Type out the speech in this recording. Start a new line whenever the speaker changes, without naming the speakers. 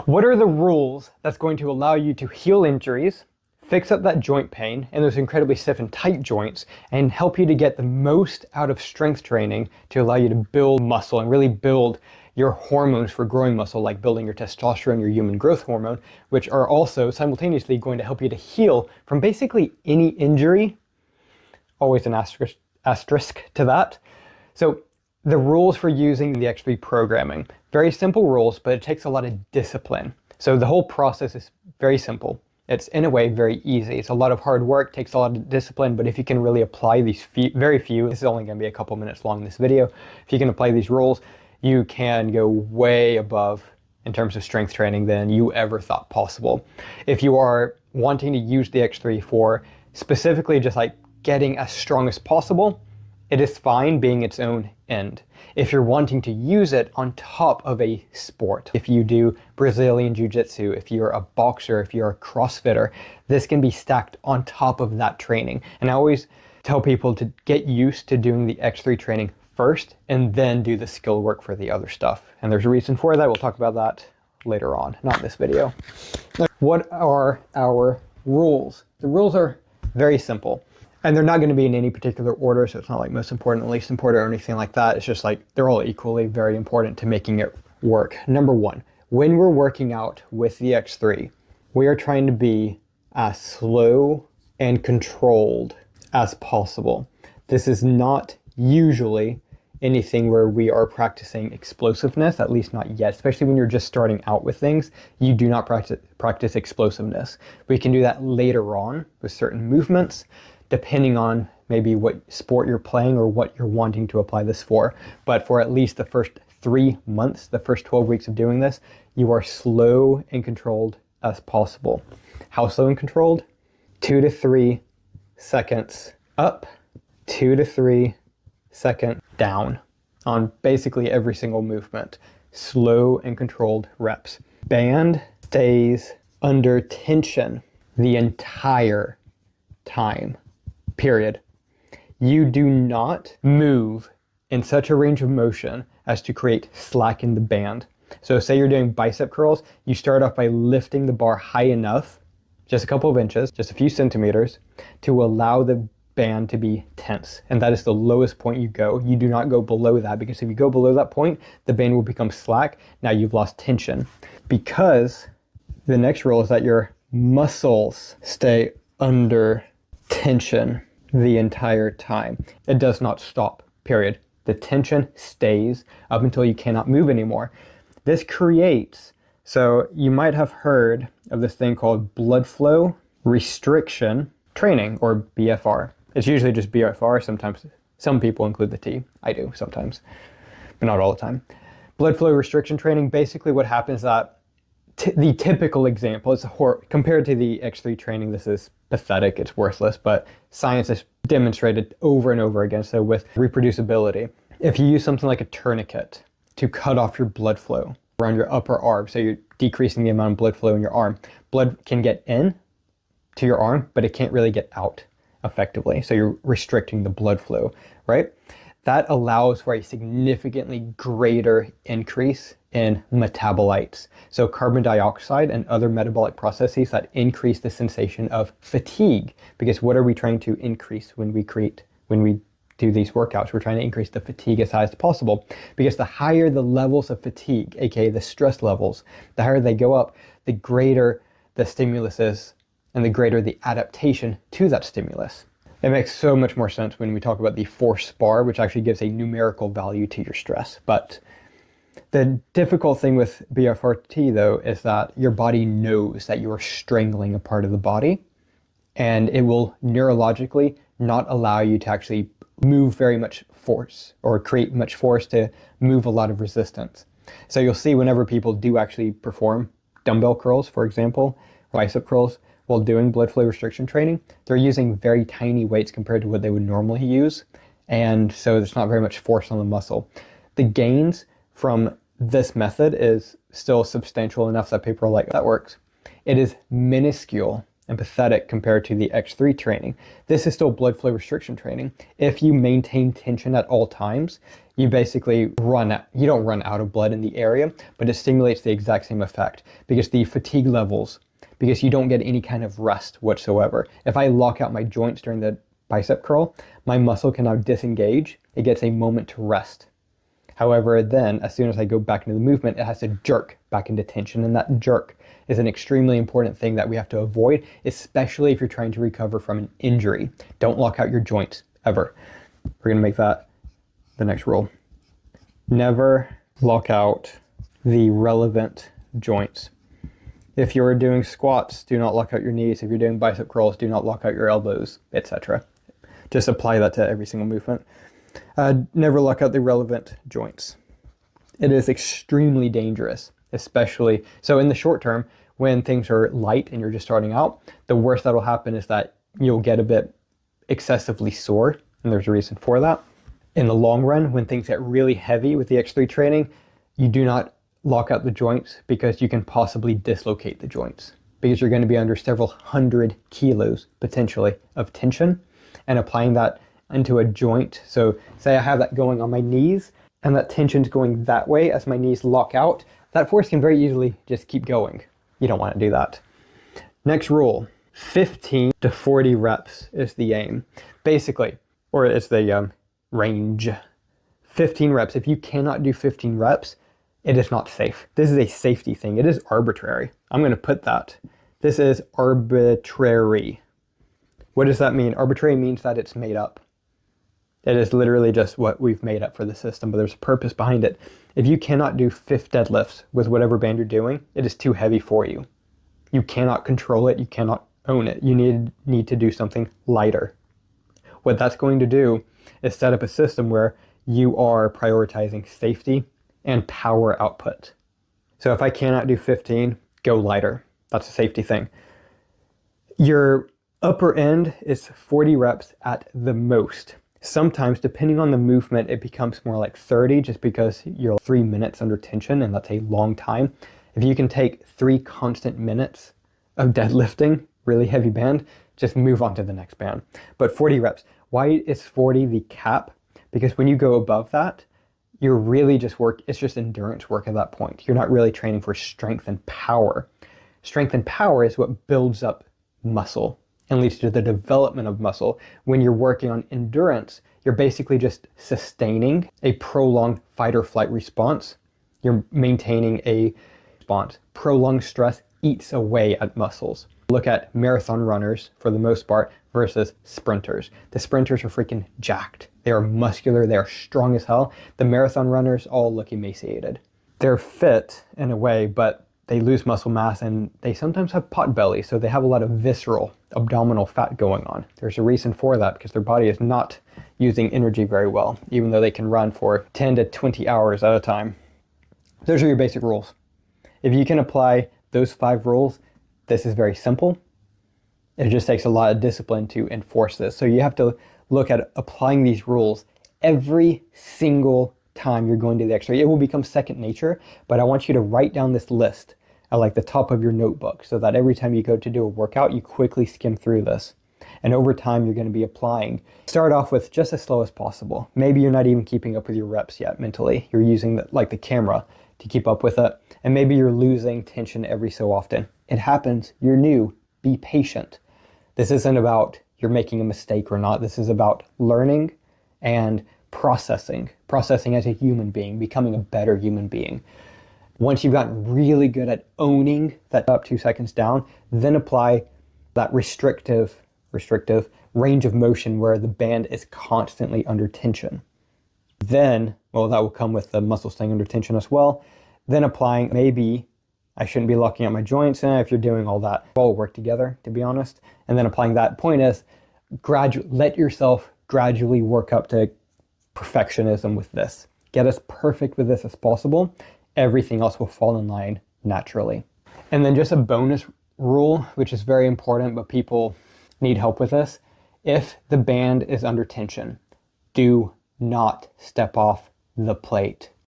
What are the rules that's going to allow you to heal injuries, fix up that joint pain and those incredibly stiff and tight joints, and help you to get the most out of strength training to allow you to build muscle and really build your hormones for growing muscle, like building your testosterone, your human growth hormone, which are also simultaneously going to help you to heal from basically any injury. Always an asterisk to that. So the rules for using the X3 programming, very simple rules, but it takes a lot of discipline. So the whole process is very simple. It's in a way very easy. It's a lot of hard work, takes a lot of discipline, but if you can really apply these very few, this is only going to be a couple minutes long, this video. If you can apply these rules, you can go way above in terms of strength training than you ever thought possible. If you are wanting to use the X3 for specifically just like getting as strong as possible, it is fine being its own end. If you're wanting to use it on top of a sport, if you do Brazilian Jiu-Jitsu, if you're a boxer, if you're a CrossFitter, this can be stacked on top of that training. And I always tell people to get used to doing the X3 training first and then do the skill work for the other stuff. And there's a reason for that. We'll talk about that later on, not in this video. What are our rules? The rules are very simple. And they're not going to be in any particular order, so it's not like most important, least important, or anything like that. It's just like they're all equally very important to making it work. Number one, when we're working out with the X3, we are trying to be as slow and controlled as possible. This is not usually anything where we are practicing explosiveness, at least not yet, especially when you're just starting out with things. You do not practice explosiveness. We can do that later on with certain movements, depending on maybe what sport you're playing or what you're wanting to apply this for. But for at least the first 3 months, the first 12 weeks of doing this, you are slow and controlled as possible. How slow and controlled? 2 to 3 seconds up, 2 to 3 seconds down on basically every single movement. Slow and controlled reps. Band stays under tension the entire time. Period. You do not move in such a range of motion as to create slack in the band. So say you're doing bicep curls, you start off by lifting the bar high enough, just a couple of inches, just a few centimeters, to allow the band to be tense. And that is the lowest point you go. You do not go below that, because if you go below that point, the band will become slack. Now you've lost tension. Because the next rule is that your muscles stay under tension the entire time. It does not stop, period. The tension stays up until you cannot move anymore. This creates, so you might have heard of this thing called blood flow restriction training, or BFR. It's usually just BFR. Sometimes some people include the T. I do sometimes, but not all the time. Blood flow restriction training, basically what happens is that the typical example is compared to the X3 training, this is pathetic, it's worthless, but science has demonstrated over and over again. So with reproducibility, if you use something like a tourniquet to cut off your blood flow around your upper arm, so you're decreasing the amount of blood flow in your arm, blood can get in to your arm, but it can't really get out effectively. So you're restricting the blood flow, right? That allows for a significantly greater increase in metabolites. So carbon dioxide and other metabolic processes that increase the sensation of fatigue. Because what are we trying to increase when we do these workouts? We're trying to increase the fatigue as high as possible. Because the higher the levels of fatigue, aka the stress levels, the higher they go up, the greater the stimulus is and the greater the adaptation to that stimulus. It makes so much more sense when we talk about the force bar, which actually gives a numerical value to your stress. But the difficult thing with BFRT, though, is that your body knows that you are strangling a part of the body, and it will neurologically not allow you to actually move very much force or create much force to move a lot of resistance. So you'll see whenever people do actually perform dumbbell curls, for example, bicep curls, while doing blood flow restriction training, they're using very tiny weights compared to what they would normally use. And so there's not very much force on the muscle. The gains from this method is still substantial enough that people are like, that works. It is minuscule and pathetic compared to the X3 training. This is still blood flow restriction training. If you maintain tension at all times, you basically you don't run out of blood in the area, but it stimulates the exact same effect because the fatigue levels, because you don't get any kind of rest whatsoever. If I lock out my joints during the bicep curl, my muscle can now disengage. It gets a moment to rest. However, then as soon as I go back into the movement, it has to jerk back into tension, and that jerk is an extremely important thing that we have to avoid, especially if you're trying to recover from an injury. Don't lock out your joints, ever. We're gonna make that the next rule. Never lock out the relevant joints. If you're doing squats, do not lock out your knees. If you're doing bicep curls, do not lock out your elbows, etc. Just apply that to every single movement. Never lock out the relevant joints. It is extremely dangerous, especially so in the short term when things are light and you're just starting out. The worst that'll happen is that you'll get a bit excessively sore, and there's a reason for that. In the long run, when things get really heavy with the X3 training, you do not lock out the joints because you can possibly dislocate the joints because you're going to be under several hundred kilos potentially of tension, and applying that into a joint. So say I have that going on my knees and that tension's going that way as my knees lock out, that force can very easily just keep going. You don't want to do that. Next rule, 15 to 40 reps is the aim. Basically, or it's the range. 15 reps. If you cannot do 15 reps, it is not safe. This is a safety thing. It is arbitrary. I'm going to put that. This is arbitrary. What does that mean? Arbitrary means that it's made up. It is literally just what we've made up for the system, but there's a purpose behind it. If you cannot do 5 deadlifts with whatever band you're doing, it is too heavy for you. You cannot control it. You cannot own it. You need to do something lighter. What that's going to do is set up a system where you are prioritizing safety and power output. So if I cannot do 15, go lighter. That's a safety thing. Your upper end is 40 reps at the most. Sometimes, depending on the movement, it becomes more like 30 just because you're 3 minutes under tension, and that's a long time. If you can take 3 constant minutes of deadlifting, really heavy band, just move on to the next band. But 40 reps. Why is 40 the cap? Because when you go above that, you're really just it's just endurance work at that point. You're not really training for strength and power. Strength and power is what builds up muscle and leads to the development of muscle. When you're working on endurance, you're basically just sustaining a prolonged fight or flight response. You're maintaining a response. Prolonged stress eats away at muscles. Look at marathon runners for the most part versus sprinters. The sprinters are freaking jacked. They are muscular, they are strong as hell. The marathon runners all look emaciated. They're fit in a way, but they lose muscle mass and they sometimes have pot belly, so they have a lot of visceral abdominal fat going on. There's a reason for that because their body is not using energy very well, even though they can run for 10 to 20 hours at a time. Those are your basic rules. If you can apply those 5 rules, this is very simple. It just takes a lot of discipline to enforce this. So you have to look at applying these rules every single time you're going to the X-ray. It will become second nature, but I want you to write down this list at like the top of your notebook so that every time you go to do a workout, you quickly skim through this. And over time, you're going to be applying. Start off with just as slow as possible. Maybe you're not even keeping up with your reps yet mentally. You're using the camera to keep up with it. And maybe you're losing tension every so often. It happens. You're new. Be patient. This isn't about you're making a mistake or not. This is about learning and processing as a human being, becoming a better human being. Once you've gotten really good at owning that up 2 seconds down, then apply that restrictive range of motion where the band is constantly under tension. Then, well, that will come with the muscle staying under tension as well. Then applying, maybe I shouldn't be locking out my joints. If you're doing all that, all work together, to be honest. And then applying that point is let yourself gradually work up to perfectionism with this. Get as perfect with this as possible. Everything else will fall in line naturally. And then just a bonus rule, which is very important, but people need help with this. If the band is under tension, do not step off the plate.